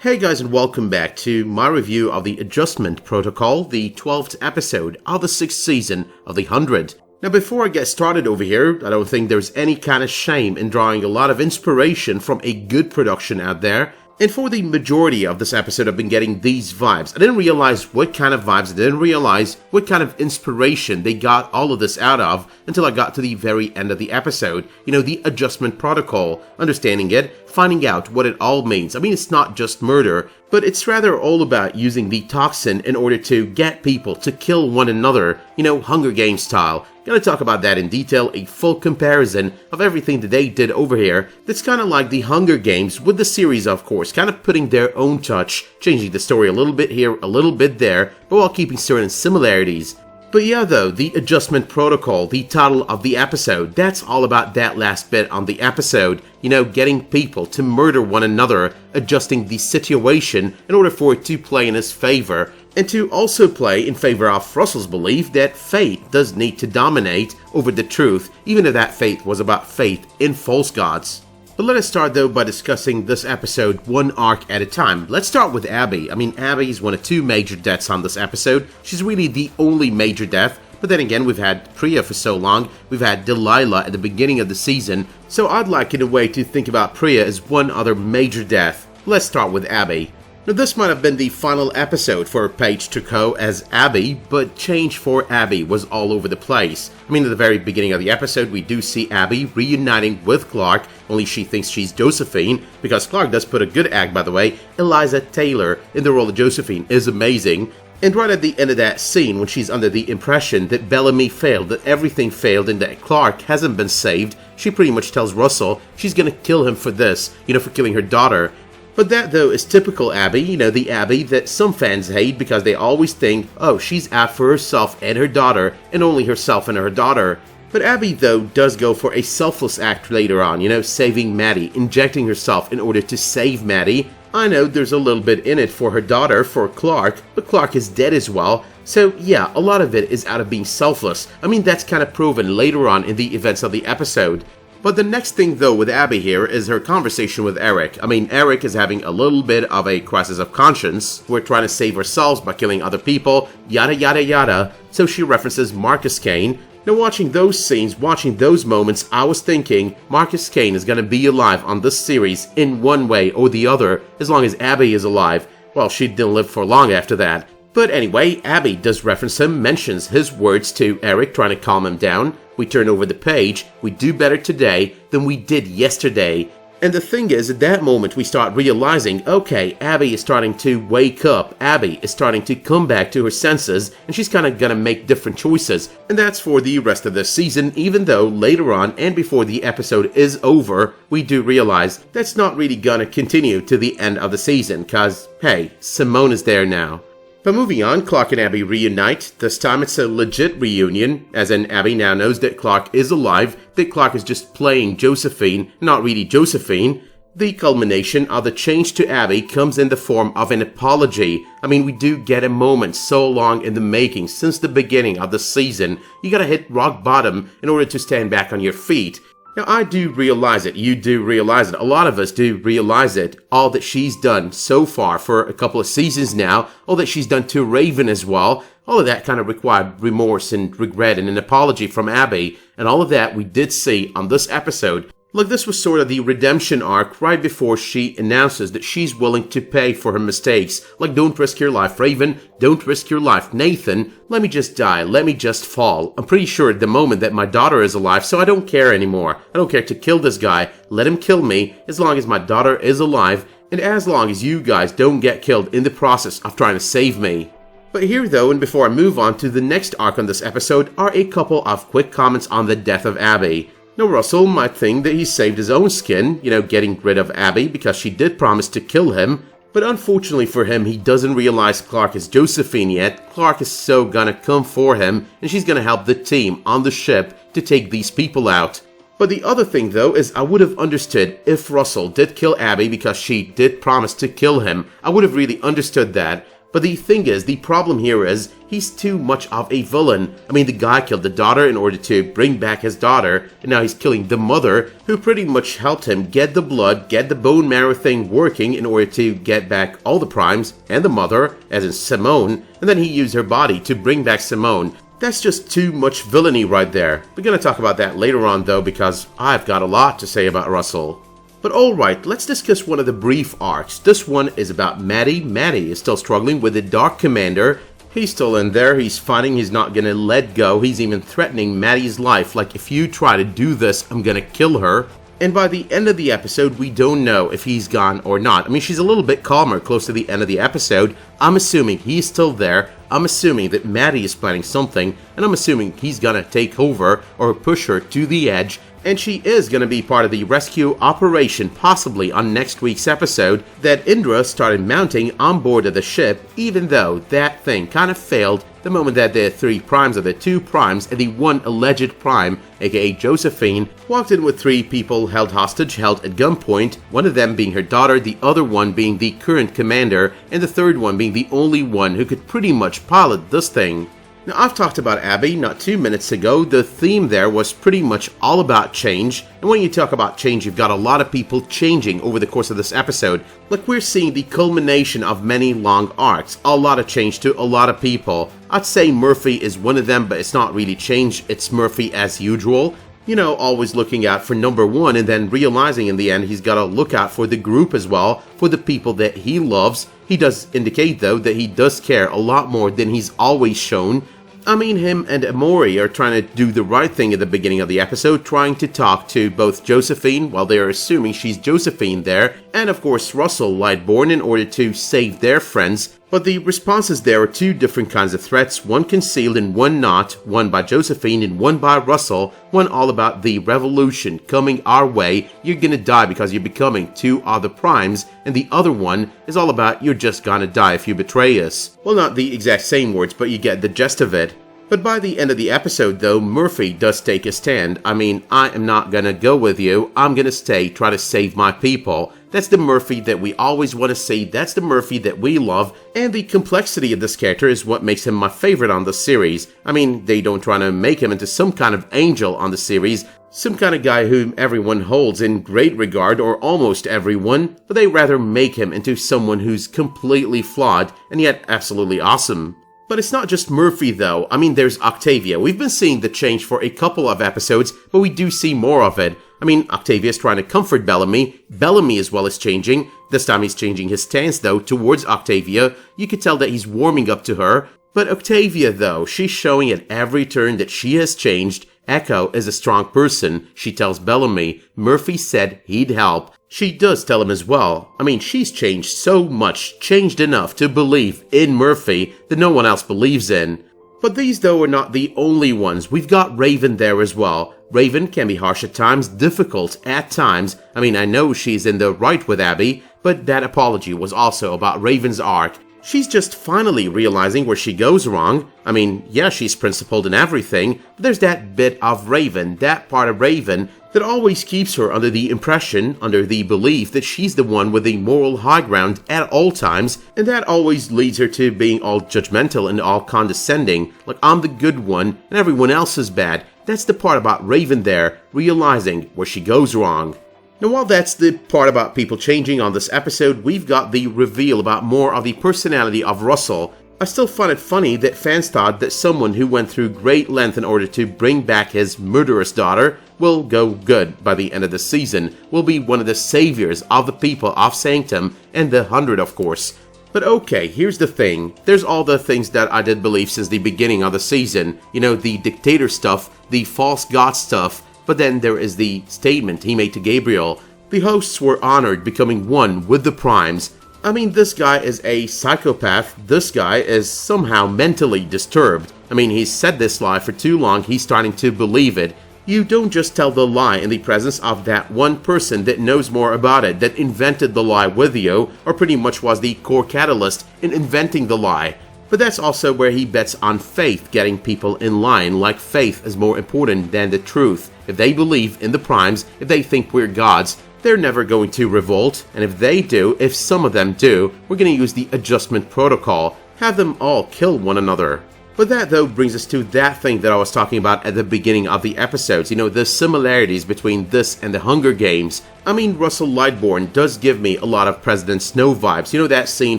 Hey guys, and welcome back to my review of the Adjustment Protocol, the 12th episode of the 6th season of the 100. Now before I get started over here, I don't think there's any kind of shame in drawing a lot of inspiration from a good production out there. And for the majority of this episode, I've been getting these vibes. I didn't realize what kind of vibes, I didn't realize what kind of inspiration they got all of this out of until I got to the very end of the episode. You know, the Adjustment Protocol, understanding it, finding out what it all means. I mean, it's not just murder, but it's rather all about using the toxin in order to get people to kill one another, you know, Hunger Games style. Gonna talk about that in detail, a full comparison of everything that they did over here. That's kind of like the Hunger Games with the series, of course, kind of putting their own touch, changing the story a little bit here, a little bit there, but while keeping certain similarities. But yeah though, the Adjustment Protocol, the title of the episode, that's all about that last bit on the episode. You know, getting people to murder one another, adjusting the situation in order for it to play in his favor. And to also play in favor of Russel's belief that faith does need to dominate over the truth, even if that faith was about faith in false gods. But let us start though by discussing this episode one arc at a time. Let's start with Abby. I mean, Abby is one of two major deaths on this episode. She's really the only major death. But then again, we've had Priya for so long, we've had Delilah at the beginning of the season, so I'd like in a way to think about Priya as one other major death. Let's start with Abby. Now this might have been the final episode for Paige Turco as Abby, but change for Abby was all over the place. I mean, at the very beginning of the episode, we do see Abby reuniting with Clarke, only she thinks she's Josephine, because Clarke does put a good act, by the way. Eliza Taylor in the role of Josephine is amazing. And right at the end of that scene, when she's under the impression that Bellamy failed, that everything failed, and that Clarke hasn't been saved, she pretty much tells Russel she's gonna kill him for this, you know, for killing her daughter. But that, though, is typical Abby, you know, the Abby that some fans hate because they always think, oh, she's out for herself and her daughter, and only herself and her daughter. But Abby, though, does go for a selfless act later on, you know, saving Maddie, injecting herself in order to save Maddie. I know there's a little bit in it for her daughter, for Clarke, but Clarke is dead as well. So yeah, a lot of it is out of being selfless. I mean, that's kind of proven later on in the events of the episode. But the next thing though with Abby here is her conversation with Eric. I mean, Eric is having a little bit of a crisis of conscience. We're trying to save ourselves by killing other people, yada yada yada. So she references Marcus Kane. Now watching those scenes, watching those moments, I was thinking Marcus Kane is gonna be alive on this series in one way or the other, as long as Abby is alive. Well, she didn't live for long after that. But anyway, Abby does reference him, mentions his words to Eric, trying to calm him down. We turn over the page, we do better today than we did yesterday. And the thing is, at that moment we start realizing, okay, Abby is starting to wake up, Abby is starting to come back to her senses, and she's kind of gonna make different choices. And that's for the rest of the season, even though later on, and before the episode is over, we do realize that's not really gonna continue to the end of the season, cause, hey, Simone is there now. But moving on, Clarke and Abby reunite. This time it's a legit reunion, as in Abby now knows that Clarke is alive, that Clarke is just playing Josephine, not really Josephine. The culmination of the change to Abby comes in the form of an apology. I mean, we do get a moment so long in the making, since the beginning of the season. You gotta hit rock bottom in order to stand back on your feet. Now, I do realize it, you do realize it, a lot of us do realize it, all that she's done so far for a couple of seasons now, all that she's done to Raven as well, all of that kind of required remorse and regret and an apology from Abby, and all of that we did see on this episode. Like, this was sort of the redemption arc right before she announces that she's willing to pay for her mistakes. Like, don't risk your life, Raven. Don't risk your life, Nathan. Let me just die. Let me just fall. I'm pretty sure at the moment that my daughter is alive, so I don't care anymore. I don't care to kill this guy. Let him kill me as long as my daughter is alive, and as long as you guys don't get killed in the process of trying to save me. But here though, and before I move on to the next arc on this episode, are a couple of quick comments on the death of Abby. Now, Russel might think that he saved his own skin, you know, getting rid of Abby because she did promise to kill him. But unfortunately for him, he doesn't realize Clarke is Josephine yet. Clarke is so gonna come for him, and she's gonna help the team on the ship to take these people out. But the other thing though is I would have understood if Russel did kill Abby because she did promise to kill him. I would have really understood that. But the thing is, the problem here is, he's too much of a villain. I mean, the guy killed the daughter in order to bring back his daughter, and now he's killing the mother, who pretty much helped him get the blood, get the bone marrow thing working in order to get back all the primes, and the mother, as in Simone, and then he used her body to bring back Simone. That's just too much villainy right there. We're gonna talk about that later on though, because I've got a lot to say about Russel. But alright, let's discuss one of the brief arcs. This one is about Maddie. Maddie is still struggling with the Dark Commander. He's still in there, he's fighting, he's not gonna let go. He's even threatening Maddie's life, like, if you try to do this, I'm gonna kill her. And by the end of the episode, we don't know if he's gone or not. I mean, she's a little bit calmer close to the end of the episode. I'm assuming he's still there. I'm assuming that Maddie is planning something, and I'm assuming he's gonna take over or push her to the edge. And she is going to be part of the rescue operation, possibly on next week's episode, that Indra started mounting on board of the ship, even though that thing kind of failed the moment that the 3 primes or the 2 primes and the 1 alleged prime, aka Josephine, walked in with 3 people held hostage, held at gunpoint, one of them being her daughter, the other one being the current commander, and the third one being the only one who could pretty much pilot this thing. Now, I've talked about Abby not 2 minutes ago. The theme there was pretty much all about change. And when you talk about change, you've got a lot of people changing over the course of this episode. Like, we're seeing the culmination of many long arcs. A lot of change to a lot of people. I'd say Murphy is one of them, but it's not really change. It's Murphy as usual. You know, always looking out for number 1 and then realizing in the end he's got to look out for the group as well, for the people that he loves. He does indicate, though, that he does care a lot more than he's always shown. I mean, him and Amori are trying to do the right thing at the beginning of the episode, trying to talk to both Josephine, while they are assuming she's Josephine there, and of course Russel Lightborn, in order to save their friends. But the responses there are 2 different kinds of threats, one concealed and one not, one by Josephine and one by Russel, one all about the revolution coming our way, you're gonna die because you're becoming 2 other primes, and the other one is all about you're just gonna die if you betray us. Well, not the exact same words, but you get the gist of it. But by the end of the episode though, Murphy does take a stand. I mean, I am not gonna go with you, I'm gonna stay, try to save my people. That's the Murphy that we always want to see, that's the Murphy that we love, and the complexity of this character is what makes him my favorite on the series. I mean, they don't try to make him into some kind of angel on the series, some kind of guy whom everyone holds in great regard, or almost everyone, but they rather make him into someone who's completely flawed, and yet absolutely awesome. But it's not just Murphy though. I mean, there's Octavia. We've been seeing the change for a couple of episodes, but we do see more of it. I mean, Octavia's trying to comfort Bellamy. Bellamy as well is changing. This time he's changing his stance though towards Octavia. You could tell that he's warming up to her. But Octavia though, she's showing at every turn that she has changed. Echo is a strong person, she tells Bellamy. Murphy said he'd help. She does tell him as well. I mean, she's changed so much, changed enough to believe in Murphy that no one else believes in. But these though are not the only ones. We've got Raven there as well. Raven can be harsh at times, difficult at times. I mean, I know she's in the right with Abby, but that apology was also about Raven's arc. She's just finally realizing where she goes wrong. I mean, yeah, she's principled in everything, but there's that bit of Raven, that part of Raven, that always keeps her under the impression, under the belief that she's the one with the moral high ground at all times, and that always leads her to being all judgmental and all condescending, like I'm the good one and everyone else is bad. That's the part about Raven there, realizing where she goes wrong. Now, while that's the part about people changing on this episode, we've got the reveal about more of the personality of Russel. I still find it funny that fans thought that someone who went through great length in order to bring back his murderous daughter will go good by the end of the season, will be one of the saviors of the people of Sanctum and the 100, of course. But okay, here's the thing. There's all the things that I did believe since the beginning of the season. You know, the dictator stuff, the false god stuff. But then there is the statement he made to Gabriel. The hosts were honored becoming one with the primes. I mean, this guy is a psychopath. This guy is somehow mentally disturbed. I mean, he's said this lie for too long, he's starting to believe it. You don't just tell the lie in the presence of that one person that knows more about it, that invented the lie with you, or pretty much was the core catalyst in inventing the lie. But that's also where he bets on faith, getting people in line, like faith is more important than the truth. If they believe in the primes, if they think we're gods, they're never going to revolt, and if they do, if some of them do, we're going to use the adjustment protocol, have them all kill one another. But that though brings us to that thing that I was talking about at the beginning of the episodes, the similarities between this and the Hunger Games. I mean, Russel Lightbourne does give me a lot of President Snow vibes. That scene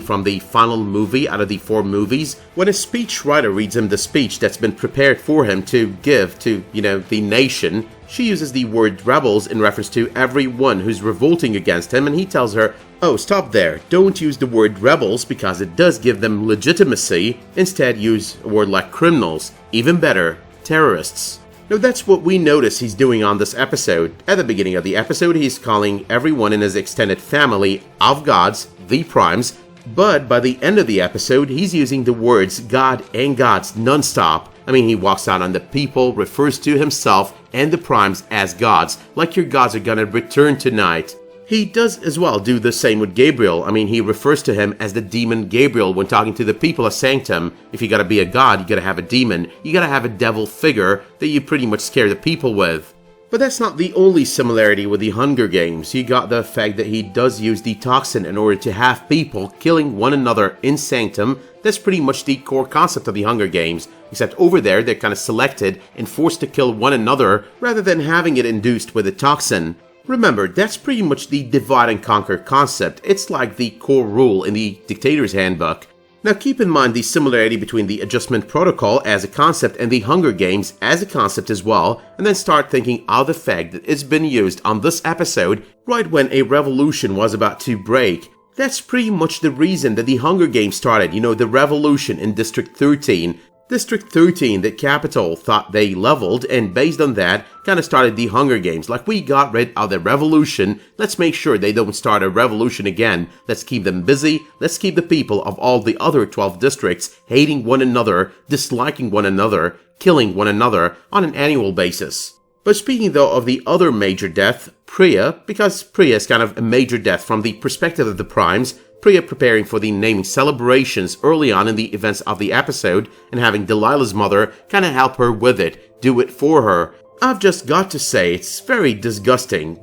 from the final movie out of the 4 movies, when a speechwriter reads him the speech that's been prepared for him to give to, the nation. She uses the word rebels in reference to everyone who's revolting against him, and he tells her, "Oh, stop there. Don't use the word rebels because it does give them legitimacy. Instead, use a word like criminals. Even better, terrorists." Now that's what we notice he's doing on this episode. At the beginning of the episode, he's calling everyone in his extended family of gods, the primes, but by the end of the episode, he's using the words God and gods non-stop. I mean, he walks out on the people, refers to himself and the primes as gods, like your gods are gonna return tonight. He does as well do the same with Gabriel. I mean, he refers to him as the demon Gabriel when talking to the people of Sanctum. If you gotta be a god, you gotta have a demon. You gotta have a devil figure that you pretty much scare the people with. But that's not the only similarity with the Hunger Games. You got the fact that he does use the toxin in order to have people killing one another in Sanctum. That's pretty much the core concept of the Hunger Games, except over there they're kind of selected and forced to kill one another rather than having it induced with a toxin. Remember, that's pretty much the divide and conquer concept. It's like the core rule in the Dictator's Handbook. Now keep in mind the similarity between the adjustment protocol as a concept and the Hunger Games as a concept as well, and then start thinking of the fact that it's been used on this episode right when a revolution was about to break. That's pretty much the reason that the Hunger Games started, the revolution in District 13. District 13 that Capitol thought they leveled, and based on that, kind of started the Hunger Games. Like, we got rid of the revolution, let's make sure they don't start a revolution again. Let's keep them busy, let's keep the people of all the other 12 districts hating one another, disliking one another, killing one another on an annual basis. But speaking though of the other major death, Priya, because Priya is kind of a major death from the perspective of the primes, Priya preparing for the naming celebrations early on in the events of the episode and having Delilah's mother kind of help her with it, do it for her. I've just got to say, it's very disgusting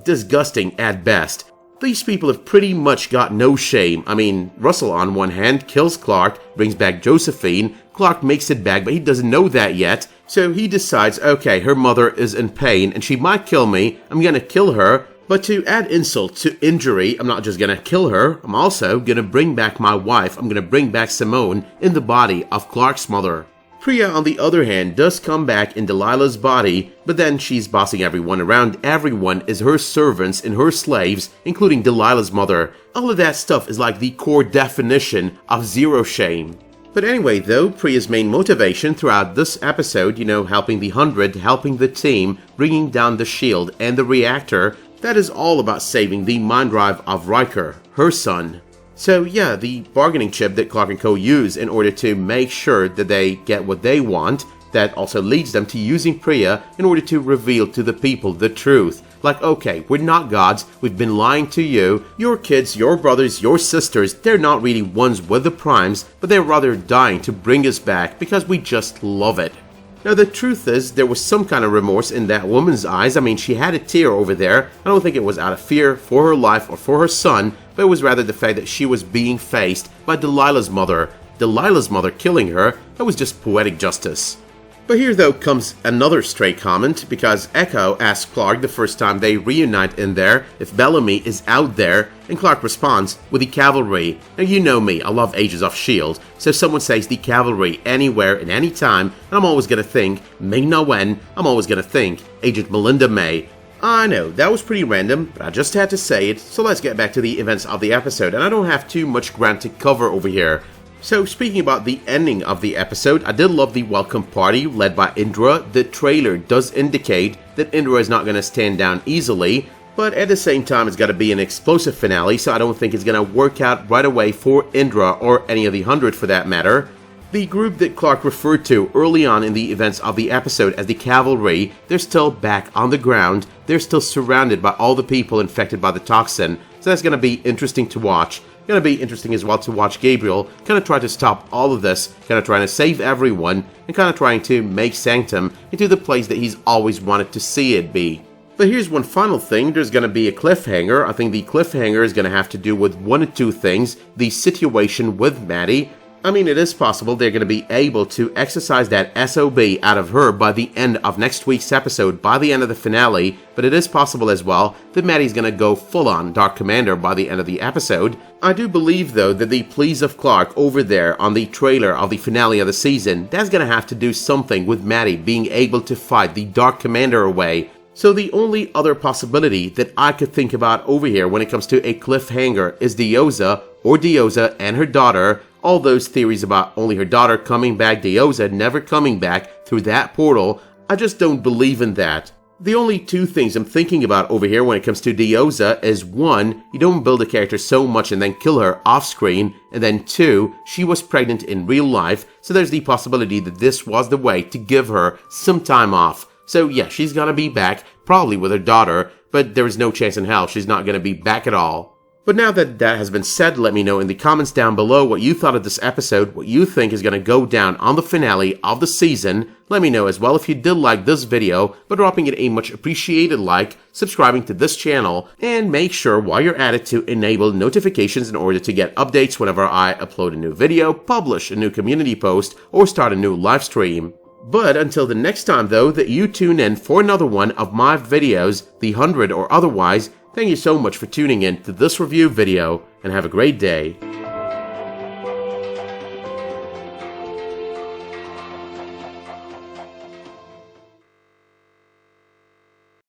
at best. These people have pretty much got no shame. I mean, Russel on one hand kills Clarke, brings back Josephine, Clarke makes it back but he doesn't know that yet, so he decides, okay, her mother is in pain and she might kill me, I'm gonna kill her. But to add insult to injury, I'm not just gonna kill her, I'm also gonna bring back my wife, I'm gonna bring back Simone in the body of Clarke's mother. Priya, on the other hand, does come back in Delilah's body, but then she's bossing everyone around. Everyone is her servants and her slaves, including Delilah's mother. All of that stuff is like the core definition of zero shame. But anyway though, Priya's main motivation throughout this episode, helping the 100, helping the team, bringing down the shield and the reactor, that is all about saving the mind drive of Riker, her son. So yeah, the bargaining chip that Clarke and Co. use in order to make sure that they get what they want, that also leads them to using Priya in order to reveal to the people the truth. Like, okay, we're not gods, we've been lying to you, your kids, your brothers, your sisters, they're not really ones with the primes, but they're rather dying to bring us back because we just love it. Now the truth is, there was some kind of remorse in that woman's eyes. I mean, she had a tear over there. I don't think it was out of fear for her life or for her son, but it was rather the fact that she was being faced by Delilah's mother. Delilah's mother killing her, that was just poetic justice. But here though comes another stray comment, because Echo asks Clarke the first time they reunite in there if Bellamy is out there, and Clarke responds with the cavalry. Now you know me, I love Agents of S.H.I.E.L.D., so if someone says the cavalry anywhere and any time, and I'm always gonna think Ming-Na-Wen, I'm always gonna think Agent Melinda May. I know, that was pretty random, but I just had to say it, so let's get back to the events of the episode, and I don't have too much ground to cover over here. So speaking about the ending of the episode, I did love the welcome party led by Indra. The trailer does indicate that Indra is not going to stand down easily, but at the same time it's got to be an explosive finale, so I don't think it's going to work out right away for Indra or any of the 100 for that matter. The group that Clarke referred to early on in the events of the episode as the cavalry, they're still back on the ground, they're still surrounded by all the people infected by the toxin, so that's going to be interesting to watch. Gonna be interesting as well to watch Gabriel kind of try to stop all of this, kind of trying to save everyone, and kind of trying to make Sanctum into the place that he's always wanted to see it be. But here's one final thing, there's going to be a cliffhanger. I think the cliffhanger is going to have to do with one of two things: the situation with Maddie. I mean, it is possible they're going to be able to exercise that SOB out of her by the end of next week's episode, by the end of the finale, but it is possible as well that Maddie's going to go full-on Dark Commander by the end of the episode. I do believe, though, that the pleas of Clarke over there on the trailer of the finale of the season, that's going to have to do something with Maddie being able to fight the Dark Commander away. So the only other possibility that I could think about over here when it comes to a cliffhanger is Diyoza and her daughter. All those theories about only her daughter coming back, Diyoza never coming back through that portal, I just don't believe in that. The only two things I'm thinking about over here when it comes to Diyoza is, one, you don't build a character so much and then kill her off screen, and then two, she was pregnant in real life, so there's the possibility that this was the way to give her some time off. So yeah, she's gonna be back, probably with her daughter, but there is no chance in hell she's not gonna be back at all. But now that that has been said, let me know in the comments down below what you thought of this episode, what you think is gonna go down on the finale of the season. Let me know as well if you did like this video by dropping it a much appreciated like, subscribing to this channel, and make sure while you're at it to enable notifications in order to get updates whenever I upload a new video, publish a new community post, or start a new live stream. But until the next time though that you tune in for another one of my videos, the 100 or otherwise, thank you so much for tuning in to this review video, and have a great day.